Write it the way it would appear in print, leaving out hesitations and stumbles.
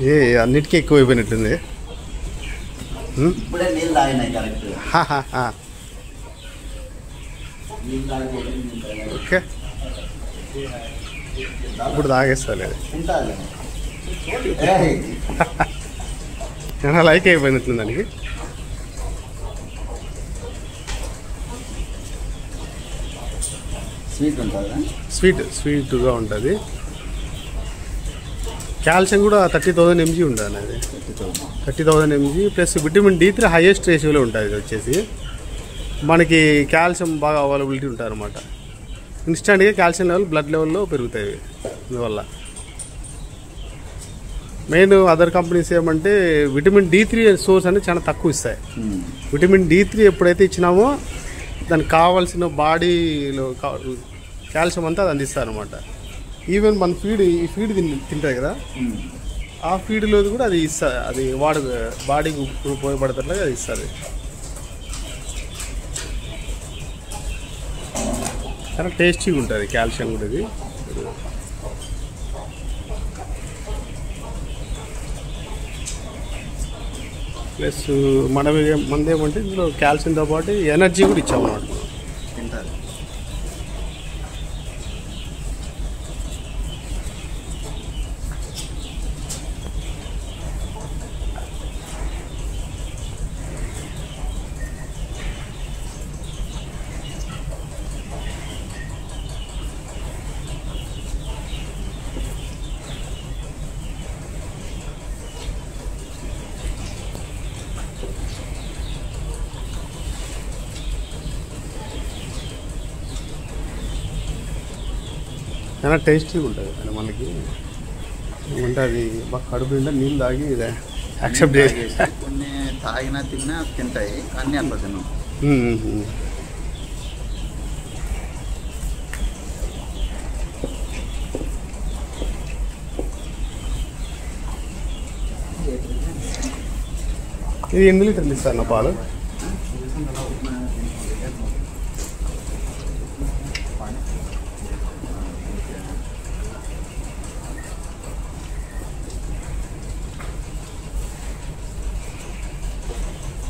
ఏ అన్నిటికీ ఎక్కువ అయిపోయినట్టుంది. ఇప్పుడే నీళ్ళు తాగినాయి కరెక్ట్. ఓకే ఇప్పుడు తాగేస్తాను. చాలా లైక్ అయిపోయినట్టుంది దానికి. స్వీట్ ఉంటుందా? స్వీట్గా ఉంటుంది. కాల్షియం కూడా 30,000 mg ఉంటుంది. అది 30,000 mg plus vitamin D3 highest రేషియోలో ఉంటుంది. ఇది వచ్చేసి మనకి కాల్షియం బాగా అవైలబిలిటీ ఉంటుంది అనమాట. ఇన్స్టెంట్గా కాల్షియం లెవెల్ బ్లడ్ లెవెల్లో పెరుగుతాయి. అందువల్ల మెయిన్ అదర్ కంపెనీస్ ఏమంటే విటమిన్ D3 సోర్స్ అనేది చాలా తక్కువ ఇస్తాయి. విటమిన్ D3 ఎప్పుడైతే ఇచ్చినామో దానికి కావాల్సిన బాడీలో కాల్షియం అంతా అది అందిస్తారు అనమాట. ఈవెన్ మన ఈ ఫీడ్ తింటాయి కదా, ఆ ఫీడ్లో కూడా అది ఇస్తుంది. అది బాడీకి ఉపయోగపడేటట్లుగా అది ఇస్తుంది. చాలా టేస్టీగా ఉంటుంది కాల్షియం కూడా. ఇది ప్లస్ మనదేమంటే ఇందులో కాల్షియంతో పాటు ఎనర్జీ కూడా ఇచ్చామన్నమాట. తింటారు. చాలా టేస్టీగా ఉంటుంది. అంటే మనకి ఏమంటే అది బాగా కడుపు నిండా నీళ్ళు తాగి యాక్సెప్ట్ చేసి కొన్ని తాగినా తిన్నా తింటాయి, అన్నీ అట్లా తిన్నాం. ఇది 8 లీటర్లు ఇస్తారు నా పాలు.